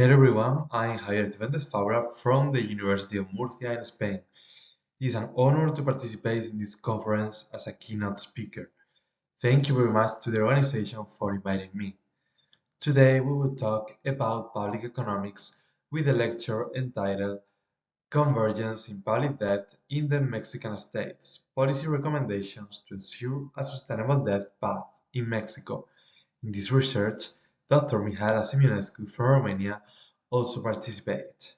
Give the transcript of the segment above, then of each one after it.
Hello everyone, I'm Javier Cifuentes-Faura from the University of Murcia in Spain. It is an honor to participate in this conference as a keynote speaker. Thank you very much to the organization for inviting me. Today we will talk about public economics with a lecture entitled Convergence in Public Debt in the Mexican States, Policy Recommendations to Ensure a Sustainable Debt Path in Mexico. In this research, Dr. Mihaela Siminescu from Romania also participated.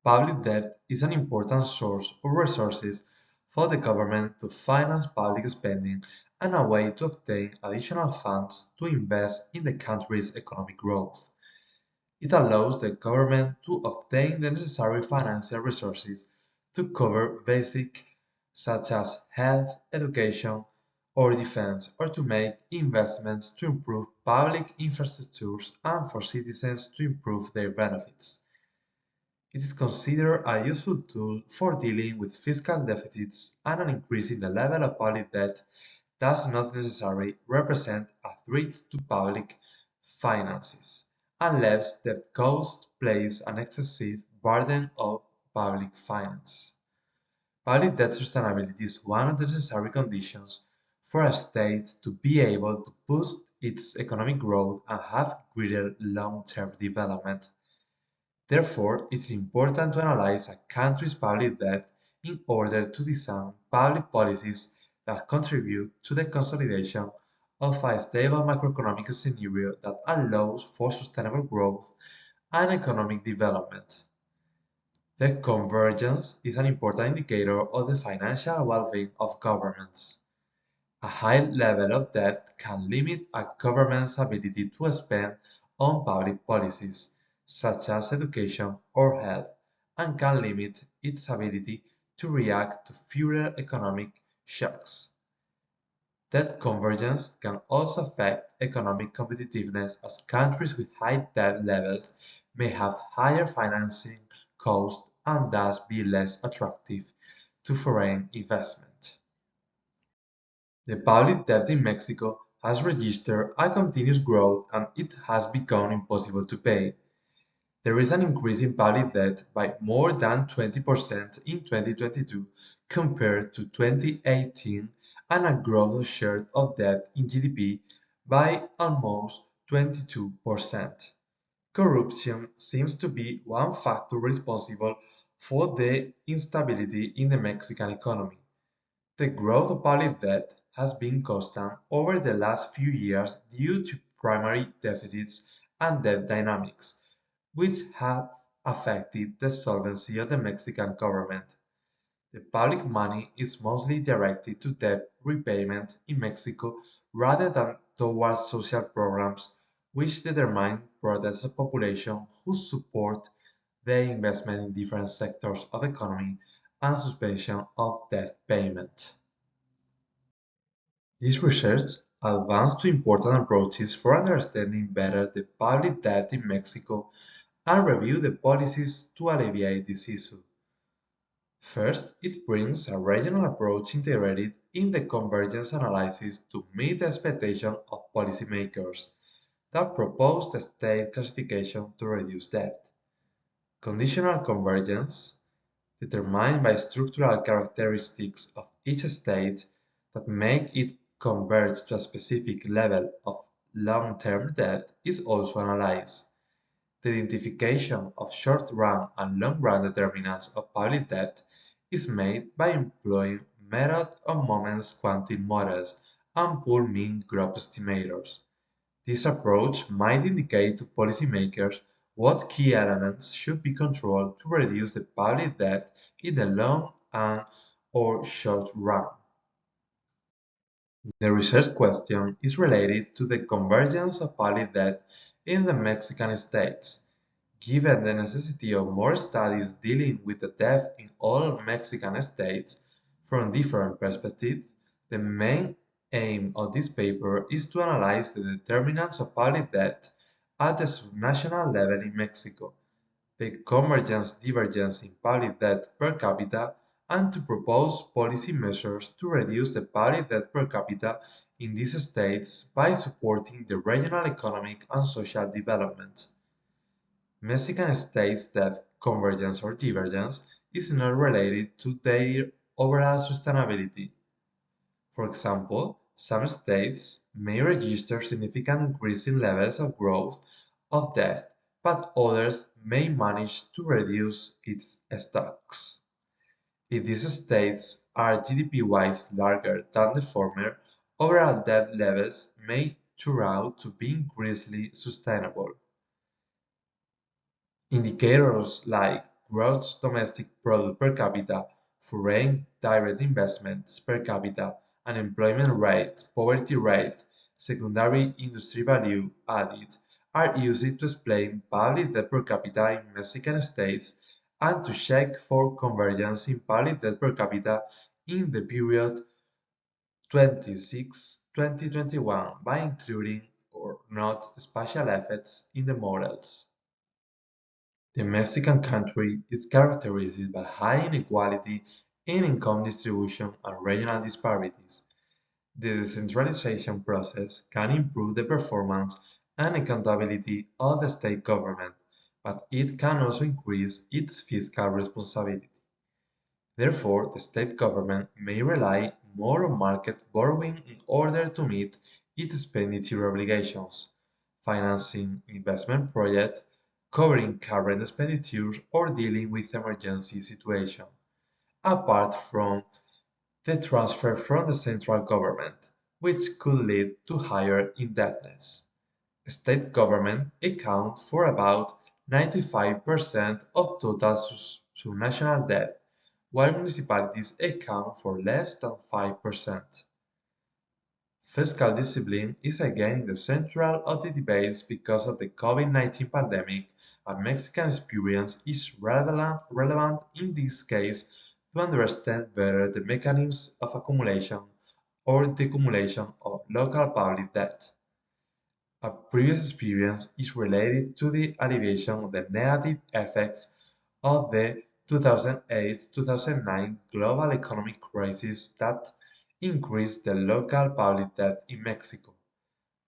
Public debt is an important source of resources for the government to finance public spending and a way to obtain additional funds to invest in the country's economic growth. It allows the government to obtain the necessary financial resources to cover basic such as health, education, or defense, or to make investments to improve public infrastructures and for citizens to improve their benefits. It is considered a useful tool for dealing with fiscal deficits, and an increase in the level of public debt does not necessarily represent a threat to public finances, unless debt cost places an excessive burden on public finance. Public debt sustainability is one of the necessary conditions for a state to be able to boost its economic growth and have greater long-term development. Therefore, it is important to analyze a country's public debt in order to design public policies that contribute to the consolidation of a stable macroeconomic scenario that allows for sustainable growth and economic development. The convergence is an important indicator of the financial well-being of governments. A high level of debt can limit a government's ability to spend on public policies, such as education or health, and can limit its ability to react to future economic shocks. Debt convergence can also affect economic competitiveness, as countries with high debt levels may have higher financing costs and thus be less attractive to foreign investment. The public debt in Mexico has registered a continuous growth, and it has become impossible to pay. There is an increase in public debt by more than 20% in 2022 compared to 2018, and a growth of share of debt in GDP by almost 22%. Corruption seems to be one factor responsible for the instability in the Mexican economy. The growth of public debt has been constant over the last few years due to primary deficits and debt dynamics, which have affected the solvency of the Mexican government. The public money is mostly directed to debt repayment in Mexico rather than towards social programs, which determine products of population who support the investment in different sectors of economy and suspension of debt payment. This research advanced two important approaches for understanding better the public debt in Mexico and review the policies to alleviate this issue. First, it brings a regional approach integrated in the convergence analysis to meet the expectations of policymakers that propose the state classification to reduce debt. Conditional convergence, determined by structural characteristics of each state that make it converge to a specific level of long-term debt, is also analyzed. The identification of short-run and long-run determinants of public debt is made by employing method of moments quantity models and pool mean growth estimators. This approach might indicate to policymakers what key elements should be controlled to reduce the public debt in the long and or short run. The research question is related to the convergence of public debt in the Mexican states. Given the necessity of more studies dealing with the debt in all Mexican states from different perspectives, the main aim of this paper is to analyze the determinants of public debt at the subnational level in Mexico, the convergence-divergence in public debt per capita, and to propose policy measures to reduce the public debt per capita in these states by supporting the regional economic and social development. Mexican states' debt convergence or divergence is not related to their overall sustainability. For example, some states may register significant increase in levels of growth of debt, but others may manage to reduce its stocks. If these states are GDP-wise larger than the former, overall debt levels may turn out to be increasingly sustainable. Indicators like gross domestic product per capita, foreign direct investments per capita, unemployment rate, poverty rate, secondary industry value added are used to explain public debt per capita in Mexican states and to check for convergence in public debt per capita in the period 2006-2021 by including or not spatial effects in the models. The Mexican country is characterized by high inequality in income distribution and regional disparities. The decentralization process can improve the performance and accountability of the state government, but it can also increase its fiscal responsibility. Therefore, the state government may rely more on market borrowing in order to meet its expenditure obligations, financing investment projects, covering current expenditures, or dealing with emergency situations, apart from the transfer from the central government, which could lead to higher indebtedness. State government account for about 95% of total national debt, while municipalities account for less than 5%. Fiscal discipline is again in the central of the debates because of the COVID-19 pandemic, and Mexican experience is relevant in this case to understand better the mechanisms of accumulation or decumulation of local public debt. A previous experience is related to the alleviation of the negative effects of the 2008-2009 global economic crisis that increased the local public debt in Mexico.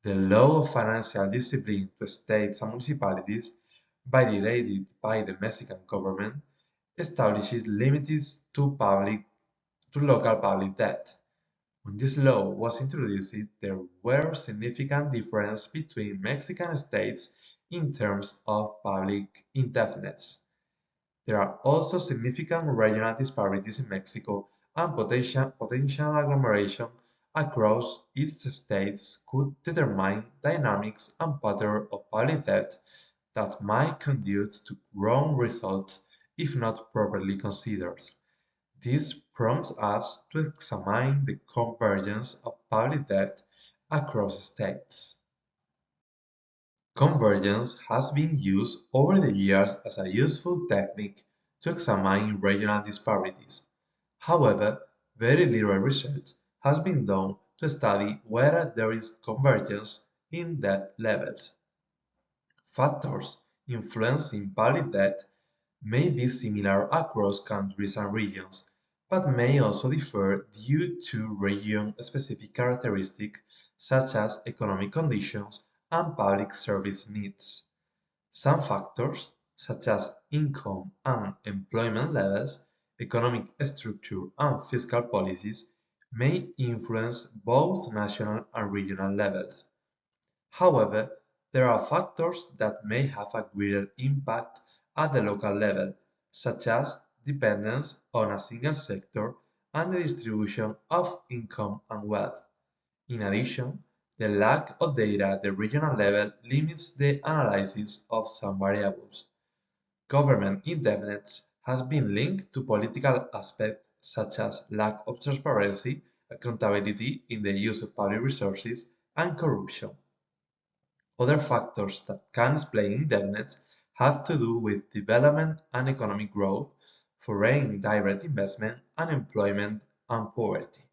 The law of financial discipline to states and municipalities, validated by the Mexican government, establishes limits to local public debt. When this law was introduced, there were significant differences between Mexican states in terms of public indebtedness. There are also significant regional disparities in Mexico, and potential agglomeration across its states could determine dynamics and patterns of public debt that might conduce to wrong results if not properly considered. This prompts us to examine the convergence of public debt across states. Convergence has been used over the years as a useful technique to examine regional disparities. However, very little research has been done to study whether there is convergence in debt levels. Factors influencing public debt may be similar across countries and regions, but may also differ due to region-specific characteristics such as economic conditions and public service needs. Some factors, such as income and employment levels, economic structure, and fiscal policies, may influence both national and regional levels. However, there are factors that may have a greater impact at the local level, such as dependence on a single sector and the distribution of income and wealth. In addition, the lack of data at the regional level limits the analysis of some variables. Government indebtedness has been linked to political aspects such as lack of transparency, accountability in the use of public resources, and corruption. Other factors that can explain indebtedness have to do with development and economic growth, foreign direct investment, unemployment, and poverty.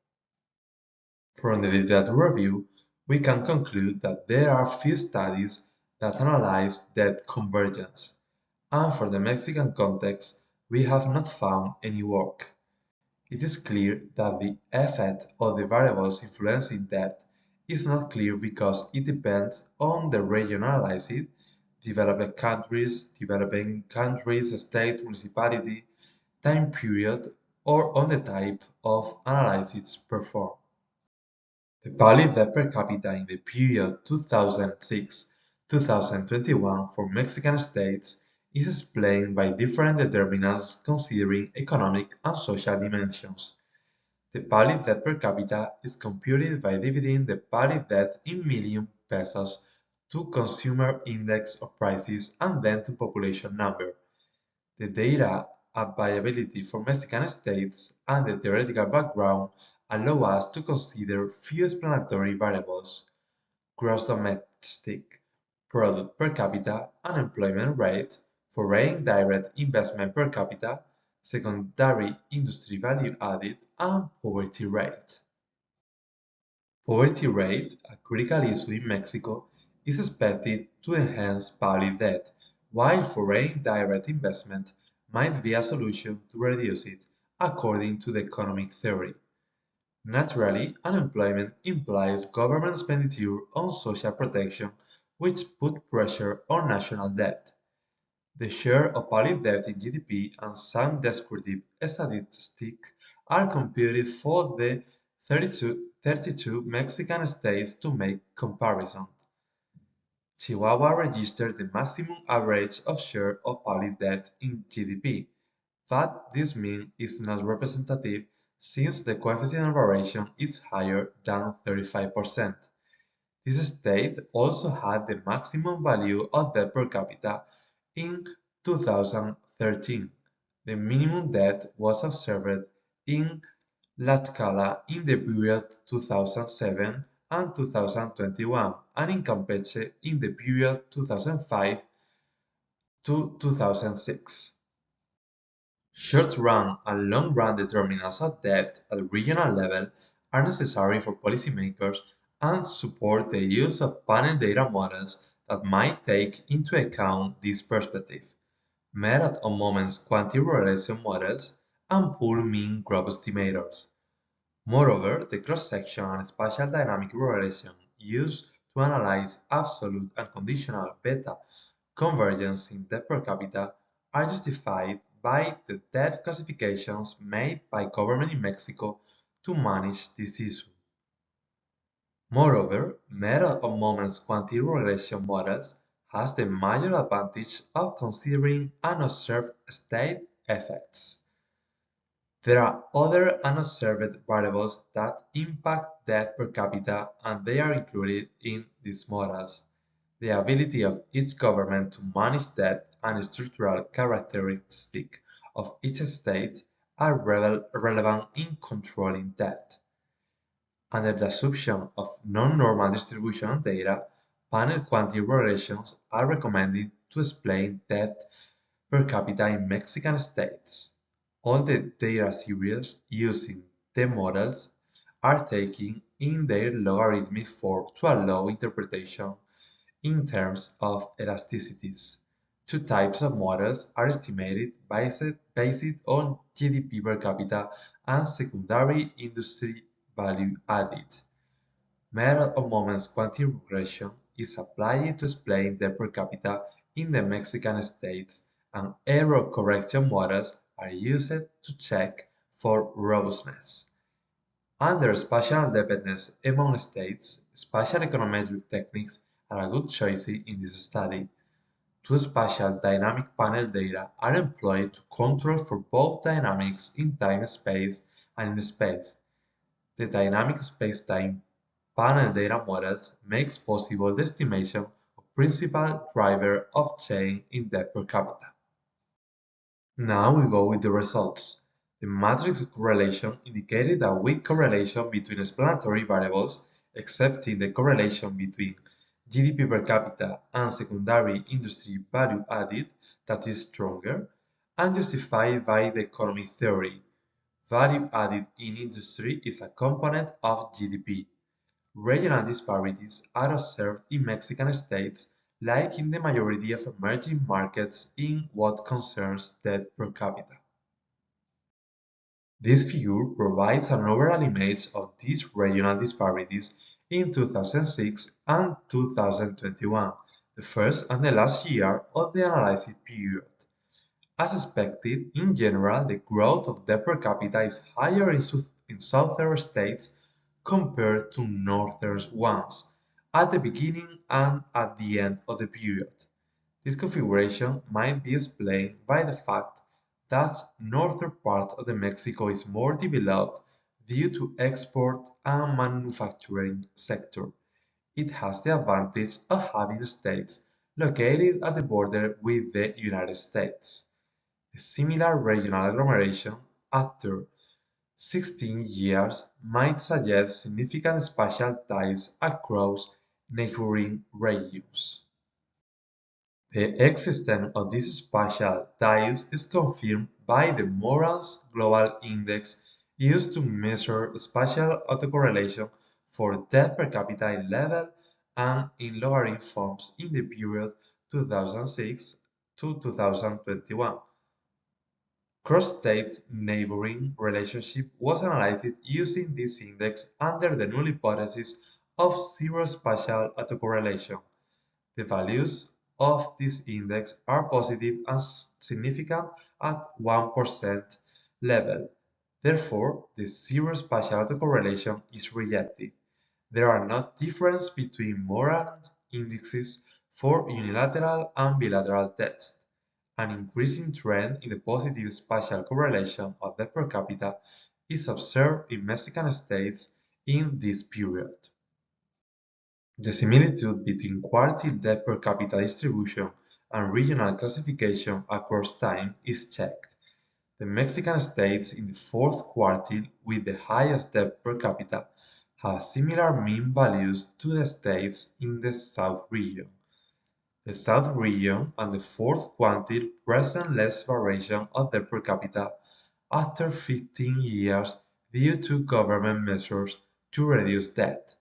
From the literature review, we can conclude that there are few studies that analyze debt convergence, and for the Mexican context, we have not found any work. It is clear that the effect of the variables influencing debt is not clear because it depends on the region analyzed, developing countries, state, municipality, time period, or on the type of analysis performed. The public debt per capita in the period 2006-2021 for Mexican states is explained by different determinants considering economic and social dimensions. The public debt per capita is computed by dividing the public debt in million pesos to consumer index of prices and then to population number. The data availability for Mexican states and the theoretical background allow us to consider few explanatory variables: gross domestic product per capita, unemployment rate, foreign direct investment per capita, secondary industry value added, and poverty rate. Poverty rate, a critical issue in Mexico, is expected to enhance public debt, while foreign direct investment might be a solution to reduce it, according to the economic theory. Naturally, unemployment implies government expenditure on social protection, which put pressure on national debt. The share of public debt in GDP and some descriptive statistics are computed for the 32 Mexican states to make comparison. Chihuahua registered the maximum average of share of public debt in GDP, but this mean is not representative since the coefficient of variation is higher than 35%. This state also had the maximum value of debt per capita in 2013. The minimum debt was observed in Tlaxcala in the period 2007 and 2021, and in Campeche in the period 2005 to 2006. Short-run and long-run determinants of debt at regional level are necessary for policymakers and support the use of panel data models that might take into account this perspective, method of moments quantity regression models, and pool mean growth estimators. Moreover, the cross-section and spatial dynamic regression used to analyze absolute and conditional beta convergence in debt per capita are justified by the debt classifications made by government in Mexico to manage this issue. Moreover, method of moments quantity regression models has the major advantage of considering unobserved state effects. There are other unobserved variables that impact debt per capita, and they are included in these models. The ability of each government to manage debt and structural characteristics of each state are relevant in controlling debt. Under the assumption of non-normal distribution of data, panel quantity regressions are recommended to explain debt per capita in Mexican states. All the data series using the models are taken in their logarithmic form to allow interpretation in terms of elasticities. Two types of models are estimated based on GDP per capita and secondary industry value added. Method of moments quantity regression is applied to explain debt per capita in the Mexican states, and error correction models are used to check for robustness. Under spatial dependence among states, spatial econometric techniques are a good choice in this study. Two spatial dynamic panel data are employed to control for both dynamics in time-space and in space. The dynamic spacetime panel data models makes possible the estimation of principal driver of change in debt per capita. Now we go with the results. The matrix of correlation indicated a weak correlation between explanatory variables, excepting the correlation between GDP per capita and secondary industry value added, that is stronger, and justified by the economic theory. Value added in industry is a component of GDP. Regional disparities are observed in Mexican states, like in the majority of emerging markets in what concerns debt per capita. This figure provides an overall image of these regional disparities in 2006 and 2021, the first and the last year of the analyzed period. As expected, in general, the growth of debt per capita is higher in southern states compared to northern ones, at the beginning and at the end of the period. This configuration might be explained by the fact that northern part of the Mexico is more developed due to export and manufacturing sector. It has the advantage of having states located at the border with the United States. A similar regional agglomeration after 16 years might suggest significant spatial ties across neighboring regions. The existence of these spatial ties is confirmed by the Morans Global Index used to measure spatial autocorrelation for debt per capita level and in logarithm forms in the period 2006 to 2021. Cross-state neighboring relationship was analyzed using this index under the null hypothesis of zero spatial autocorrelation. The values of this index are positive and significant at 1% level. Therefore, the zero spatial autocorrelation is rejected. There are no differences between Moran indexes for unilateral and bilateral tests. An increasing trend in the positive spatial correlation of debt per capita is observed in Mexican states in this period. The similitude between quartile debt per capita distribution and regional classification across time is checked. The Mexican states in the fourth quartile with the highest debt per capita have similar mean values to the states in the south region. The south region and the fourth quantile present less variation of debt per capita after 15 years due to government measures to reduce debt,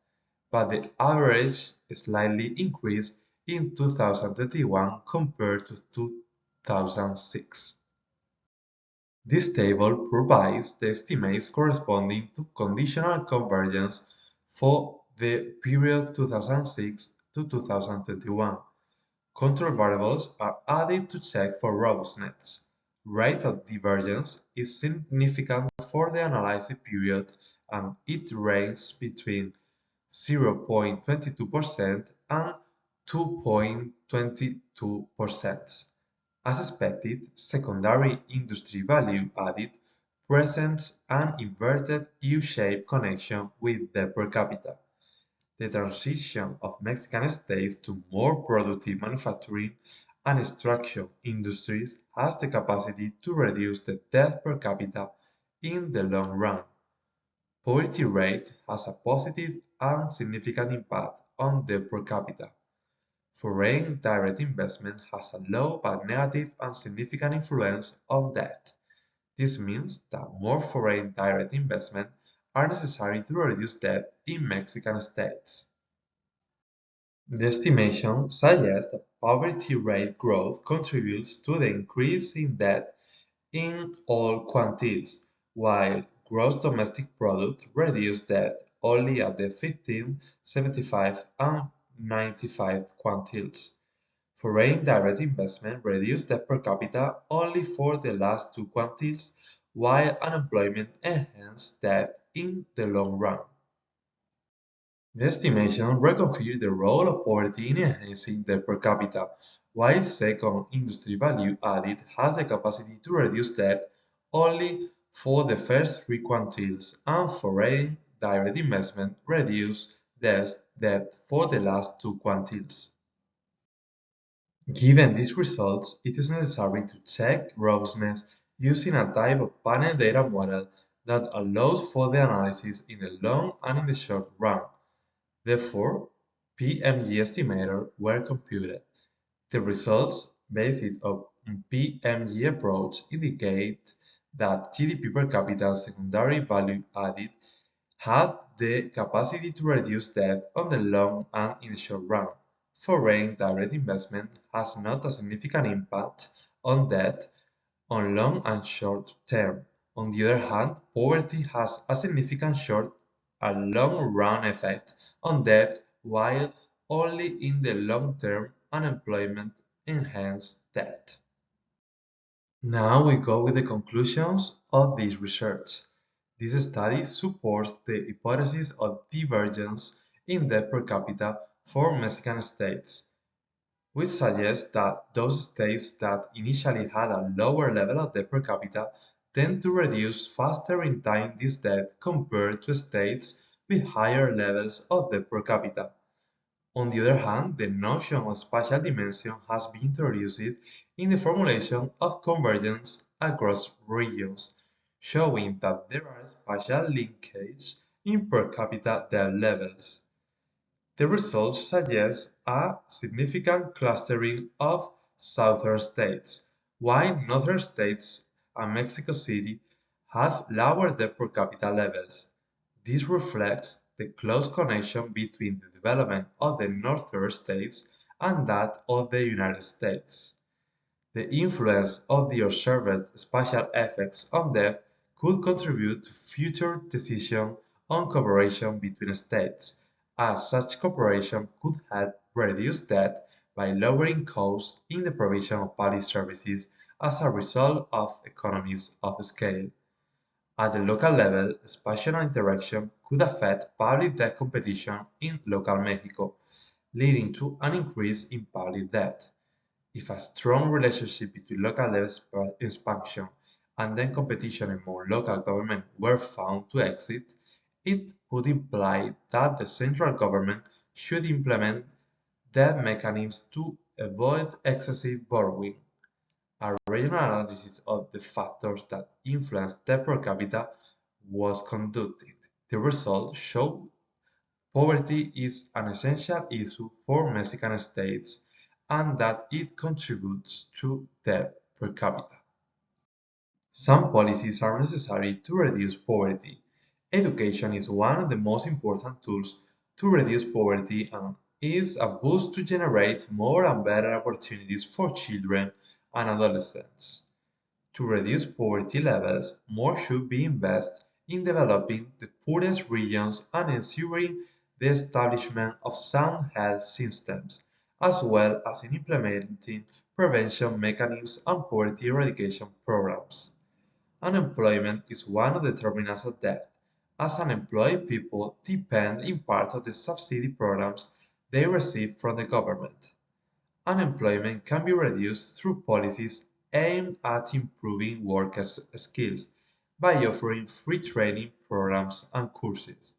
but the average slightly increased in 2021 compared to 2006. This table provides the estimates corresponding to conditional convergence for the period 2006 to 2021. Control variables are added to check for robustness. Rate of divergence is significant for the analyzed period and it ranges between 0.22% and 2.22%. As expected, secondary industry value added presents an inverted U-shaped connection with debt per capita. The transition of Mexican states to more productive manufacturing and extraction industries has the capacity to reduce the debt per capita in the long run. Poverty rate has a positive and significant impact on debt per capita. Foreign direct investment has a low but negative and significant influence on debt. This means that more foreign direct investment are necessary to reduce debt in Mexican states. The estimation suggests that poverty rate growth contributes to the increase in debt in all quantiles, while gross domestic product reduced debt only at the 15, 75 and 95 quantiles. Foreign direct investment reduced debt per capita only for the last two quantiles, while unemployment enhanced debt in the long run. The estimation reconfirms the role of poverty in enhancing debt per capita, while second industry value added has the capacity to reduce debt only for the first three quantiles, and foreign direct investment reduced debt for the last two quantiles. Given these results, it is necessary to check robustness using a type of panel data model that allows for the analysis in the long and in the short run. Therefore, PMG estimators were computed. The results based on PMG approach indicate that GDP per capita and secondary value added had the capacity to reduce debt on the long and in the short run. Foreign direct investment has not a significant impact on debt on long and short term. On the other hand, poverty has a significant short a long-run effect on debt while only in the long-term unemployment enhance debt. Now we go with the conclusions of this research. This study supports the hypothesis of divergence in debt per capita for Mexican states, which suggests that those states that initially had a lower level of debt per capita tend to reduce faster in time this debt compared to states with higher levels of debt per capita. On the other hand, the notion of spatial dimension has been introduced in the formulation of convergence across regions, showing that there are spatial linkages in per capita debt levels. The results suggest a significant clustering of southern states, while northern states and Mexico City have lower debt per capita levels. This reflects the close connection between the development of the northern states and that of the United States. The influence of the observed spatial effects on debt could contribute to future decisions on cooperation between states, as such cooperation could help reduce debt by lowering costs in the provision of public services as a result of economies of scale. At the local level, spatial interaction could affect public debt competition in local Mexico, leading to an increase in public debt. If a strong relationship between local level expansion and then competition among local government were found to exist, it would imply that the central government should implement debt mechanisms to avoid excessive borrowing. A regional analysis of the factors that influence debt per capita was conducted. The results show poverty is an essential issue for Mexican states and that it contributes to debt per capita. Some policies are necessary to reduce poverty. Education is one of the most important tools to reduce poverty and is a boost to generate more and better opportunities for children and adolescents. To reduce poverty levels, more should be invested in developing the poorest regions and ensuring the establishment of sound health systems, as well as in implementing prevention mechanisms and poverty eradication programs. Unemployment is one of the determinants of debt, as unemployed people depend in part on the subsidy programs they receive from the government. Unemployment can be reduced through policies aimed at improving workers' skills by offering free training programs and courses.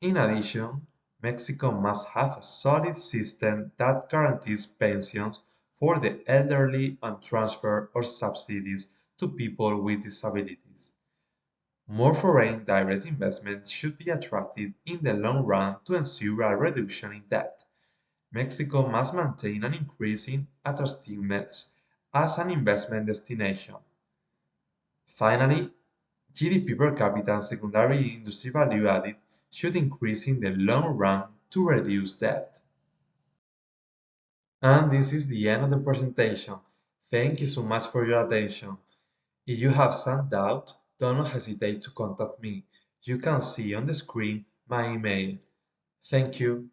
In addition, Mexico must have a solid system that guarantees pensions for the elderly and transfer of subsidies to people with disabilities. More foreign direct investment should be attracted in the long run to ensure a reduction in debt. Mexico must maintain an increasing attractiveness as an investment destination. Finally, GDP per capita and secondary industry value added should increase in the long run to reduce debt. And this is the end of the presentation. Thank you so much for your attention. If you have some doubt, don't hesitate to contact me. You can see on the screen my email. Thank you.